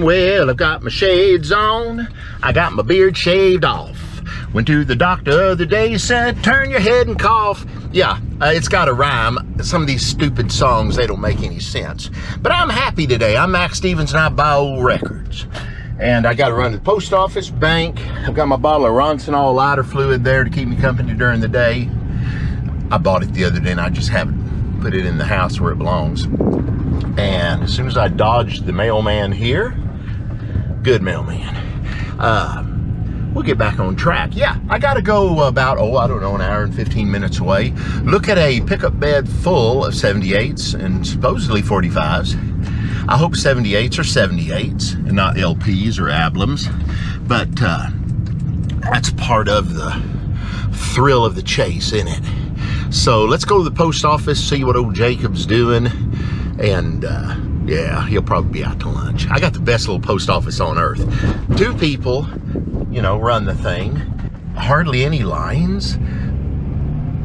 Well, I've got my shades on. I got my beard shaved off. Went to the doctor the other day, said, turn your head and cough. Yeah, it's got a rhyme. Some of these stupid songs, they don't make any sense. But I'm happy today. I'm Mac Stevens and I buy old records. And I got to run to the post office, bank. I've got my bottle of Ronsinol lighter fluid there to keep me company during the day. I bought it the other day and I just haven't put it in the house where it belongs. And as soon as I dodged the mailman here, good mailman, we'll get back on track. Yeah, I got to go about, I don't know, an hour and 15 minutes away. Look at a pickup bed full of 78s and supposedly 45s. I hope 78s are 78s and not LPs or albums. But that's part of the thrill of the chase, isn't it? So let's go to the post office, see what old Jacob's doing. And yeah, he'll probably be out to lunch. I got the best little post office on earth. 2 people, you know, run the thing. Hardly any lines.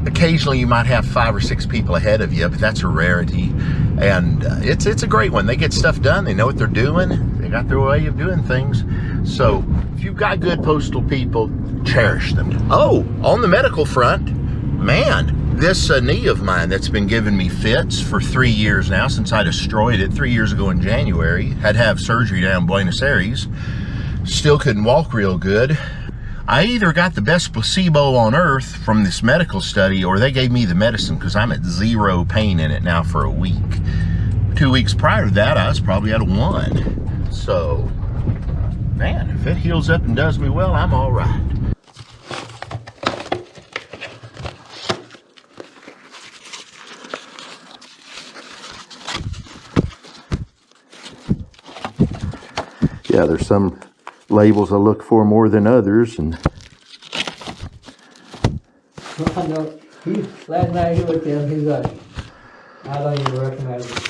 Occasionally you might have 5 or 6 people ahead of you, but that's a rarity. And it's a great one. They get stuff done. They know what they're doing. They got their way of doing things. So if you've got good postal people, cherish them. Oh, on the medical front, man, this knee of mine that's been giving me fits for 3 years now, since I destroyed it 3 years ago in January, had to have surgery down in Buenos Aires, still couldn't walk real good. I either got the best placebo on earth from this medical study, or they gave me the medicine, because I'm at 0 pain in it now for a week. 2 weeks prior to that, I was probably at a 1. So, man, if it heals up and does me well, I'm all right. Yeah, there's some labels I look for more than others, and I know. Last night he looked at him, he's like, I don't even recognize it.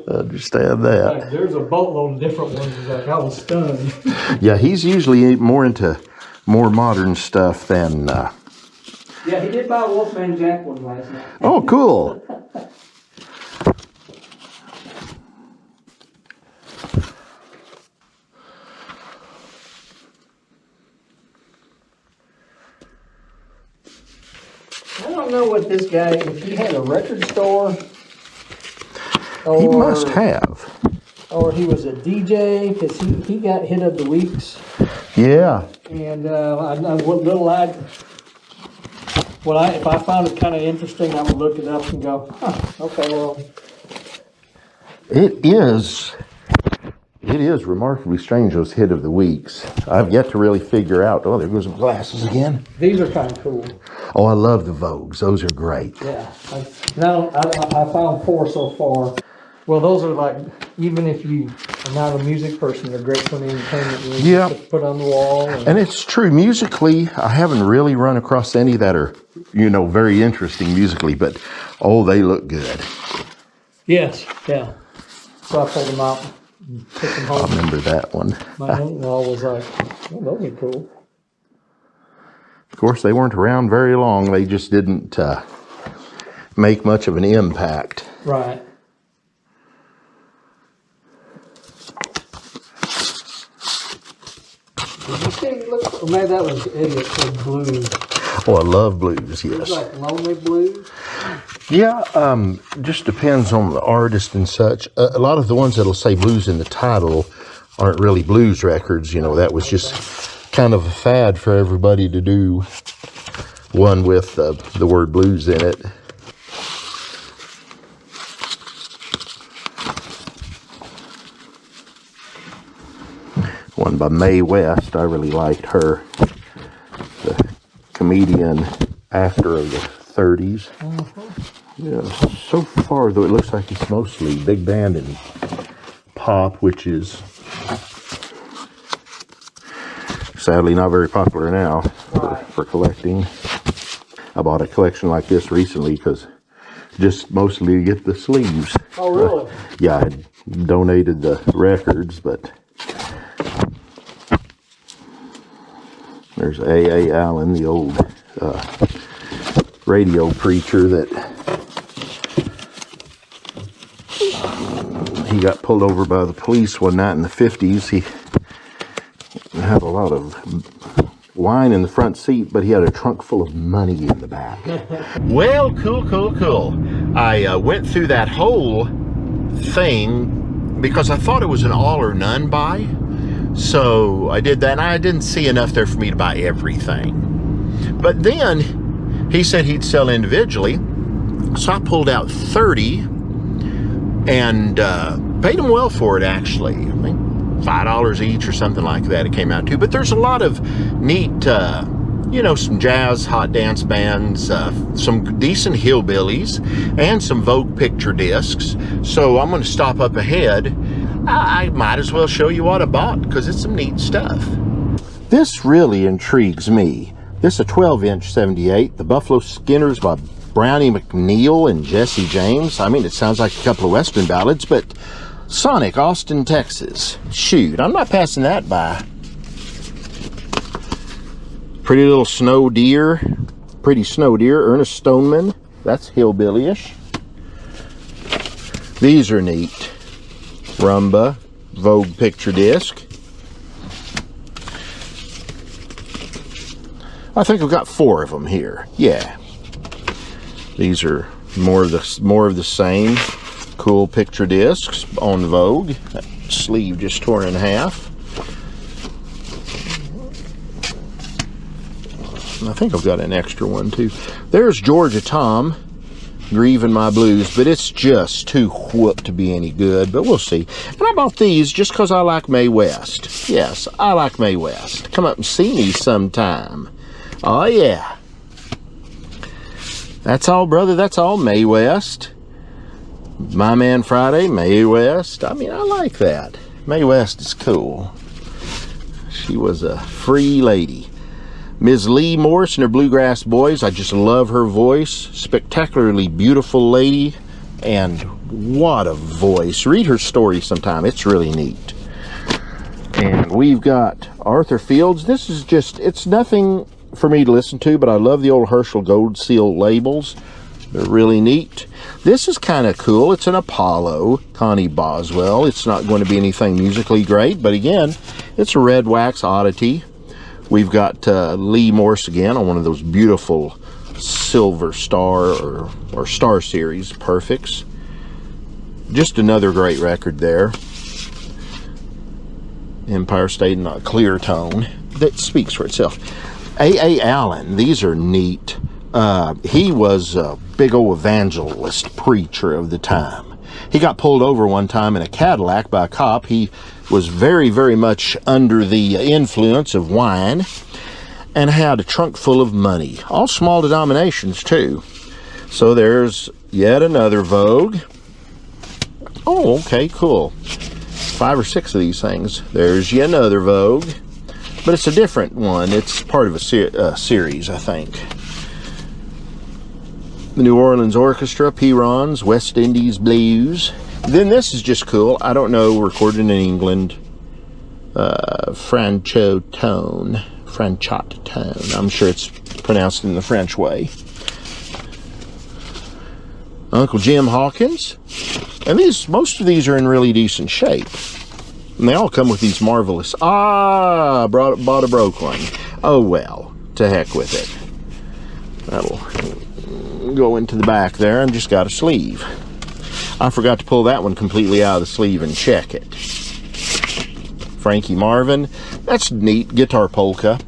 Understand that. Like, there's a boatload of different ones. He's like, I was stunned. Yeah, he's usually more into more modern stuff than. Yeah, he did buy a Wolfman Jack one last night. Oh, cool. I don't know what this guy, if he had a record store, or, He must have. or he was a DJ, because he got hit of the weeks. Yeah. And if I found it kind of interesting, I would look it up and go, okay, well. It is remarkably strange, those hit of the weeks. I've yet to really figure out. Oh, there goes my glasses again. These are kind of cool. Oh, I love the Vogues. Those are great. Yeah. I found 4 so far. Well, those are like, even if you are not a music person, they're great for the entertainment room. Yeah. To put on the wall. And it's true. Musically, I haven't really run across any that are, very interesting musically, but, oh, they look good. Yes. Yeah. So I pulled them out and took them home. I remember that one. My in-law was like, oh, those are cool. Of course, they weren't around very long. They just didn't make much of an impact. Right. Did you see, look, maybe that was Idiot for Blues. Oh, I love blues, yes. It's like Lonely Blues. Yeah, just depends on the artist and such. A lot of the ones that'll say blues in the title aren't really blues records. That was just kind of a fad for everybody to do one with the word blues in it. One by Mae West, I really liked her. The comedian actor of the 30s. Yeah, so far though it looks like it's mostly big band and pop, which is sadly not very popular now for collecting. I bought a collection like this recently because just mostly to get the sleeves. Oh, really? Yeah, I had donated the records, but there's A.A. Allen, the old radio preacher that He got pulled over by the police one night in the 50s. He had a lot of wine in the front seat, but he had a trunk full of money in the back. Well, cool. I went through that whole thing because I thought it was an all or none buy. So I did that, and I didn't see enough there for me to buy everything. But then he said he'd sell individually. So I pulled out 30 and paid him well for it, actually. I think $5 each or something like that it came out to. But there's a lot of neat, you know, some jazz, hot dance bands, some decent hillbillies, and some Vogue picture discs. So I'm going to stop up ahead. I might as well show you what I bought, because it's some neat stuff. This really intrigues me. This is a 12-inch 78, the Buffalo Skinners by Brownie McNeil and Jesse James. I mean, it sounds like a couple of Western ballads, but Sonic, Austin, Texas. Shoot, I'm not passing that by. Pretty little snow deer. Pretty snow deer. Ernest Stoneman. That's hillbilly-ish. These are neat. Rumba, Vogue picture disc. I think I've got 4 of them here. Yeah. These are more of the same. Cool picture discs on Vogue. That sleeve just torn in half. And I think I've got an extra one too. There's Georgia Tom, Grieving My Blues, but it's just too whoop to be any good, but we'll see. And I bought these just because I like Mae West. Yes, I like Mae West. Come up and see me sometime. Oh yeah. That's all, brother. That's all. Mae West. My Man Friday, Mae West. I mean, I like that. Mae West is cool. She was a free lady. Ms. Lee Morris and her Bluegrass Boys. I just love her voice. Spectacularly beautiful lady. And what a voice. Read her story sometime. It's really neat. And we've got Arthur Fields. This is just, it's nothing for me to listen to, but I love the old Herschel Gold Seal labels. They're really neat. This is kind of cool. It's an Apollo, Connie Boswell. It's not going to be anything musically great, but again, it's a red wax oddity. We've got Lee Morse again on one of those beautiful Silver Star or Star Series Perfects. Just another great record there. Empire State in a clear tone that speaks for itself. A. Allen, these are neat. He was a big old evangelist preacher of the time. He got pulled over one time in a Cadillac by a cop. He was very, very much under the influence of wine and had a trunk full of money. All small denominations, too. So there's yet another Vogue. Oh, okay, cool. 5 or 6 of these things. There's yet another Vogue. But it's a different one. It's part of a series, I think. The New Orleans Orchestra, P-Ron's, West Indies Blues. Then this is just cool. I don't know, recorded in England. Franchotone. I'm sure it's pronounced in the French way. Uncle Jim Hawkins. And most of these are in really decent shape. And they all come with these marvelous... bought a broke one. Oh well, to heck with it. That'll go into the back there and just got a sleeve. I forgot to pull that one completely out of the sleeve and check it. Frankie Marvin. That's neat. Guitar polka.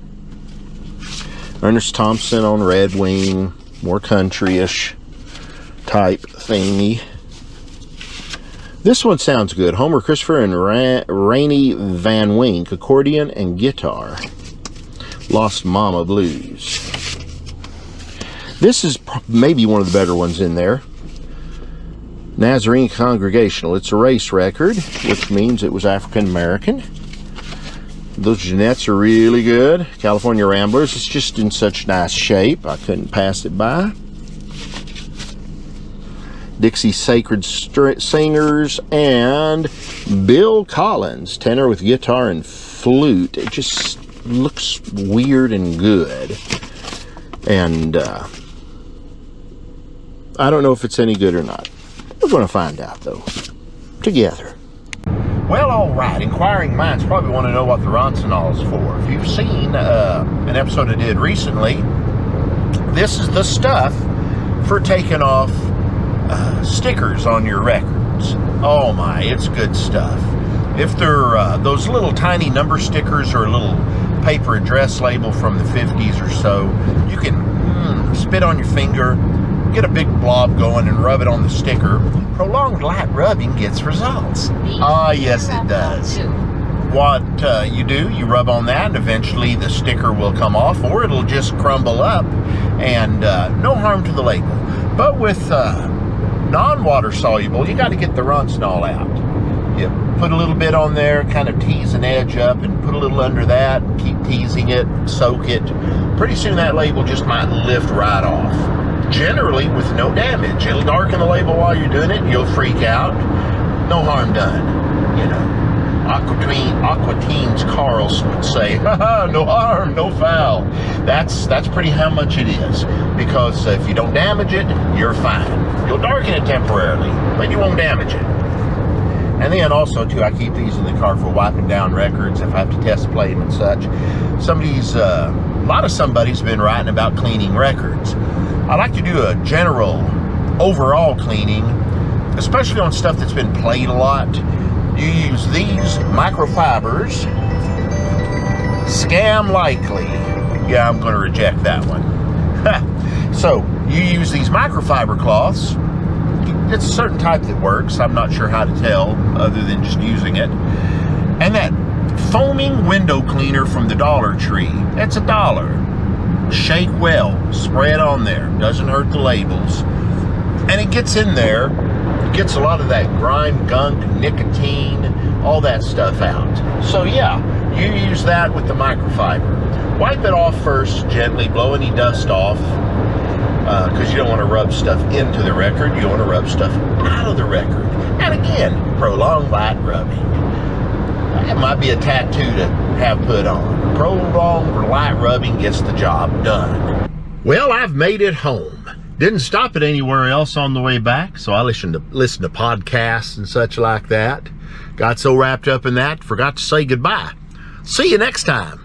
Ernest Thompson on Red Wing. More country-ish type thingy. This one sounds good. Homer Christopher and Rainey Van Wink, accordion and guitar. Lost Mama Blues. This is maybe one of the better ones in there. Nazarene Congregational. It's a race record, which means it was African American. Those Jeanettes are really good. California Ramblers. It's just in such nice shape. I couldn't pass it by. Dixie Sacred Singers and Bill Collins, tenor with guitar and flute. It just looks weird and good. And I don't know if it's any good or not. We're going to find out, though. together. Well, all right. Inquiring minds probably want to know what the Roncinol is for. If you've seen an episode I did recently, this is the stuff for taking off stickers on your records. Oh my, it's good stuff. If they're those little tiny number stickers or a little paper address label from the 50s or so, you can spit on your finger, get a big blob going and rub it on the sticker. Prolonged light rubbing gets results. Ah, yes it does. What you do, you rub on that and eventually the sticker will come off, or it'll just crumble up, and no harm to the label. But with non-water soluble, you got to get the Roncinol out. You put a little bit on there, kind of tease an edge up, and put a little under that, and keep teasing it, soak it. Pretty soon that label just might lift right off. Generally with no damage. It'll darken the label while you're doing it, you'll freak out. No harm done. You know, Aquatine's Carls would say, haha, no harm, no foul. That's pretty how much it is. Because if you don't damage it, you're fine. You'll darken it temporarily, but you won't damage it. And then also, too, I keep these in the car for wiping down records if I have to test play them and such. A lot of somebody's been writing about cleaning records. I like to do a general overall cleaning, especially on stuff that's been played a lot. You use these microfibers. Scam likely. Yeah, I'm going to reject that one. So, you use these microfiber cloths. It's a certain type that works. I'm not sure how to tell other than just using it. And that foaming window cleaner from the Dollar Tree. That's $1. Shake well. Spray it on there. Doesn't hurt the labels. And it gets in there. It gets a lot of that grime, gunk, nicotine, all that stuff out. So yeah, you use that with the microfiber. Wipe it off first gently. Blow any dust off. Because you don't want to rub stuff into the record, you want to rub stuff out of the record. And again, prolonged light rubbing. It might be a tattoo to have put on. Prolonged light rubbing gets the job done. Well, I've made it home. Didn't stop at anywhere else on the way back, so I listened to podcasts and such like that. Got so wrapped up in that, forgot to say goodbye. See you next time.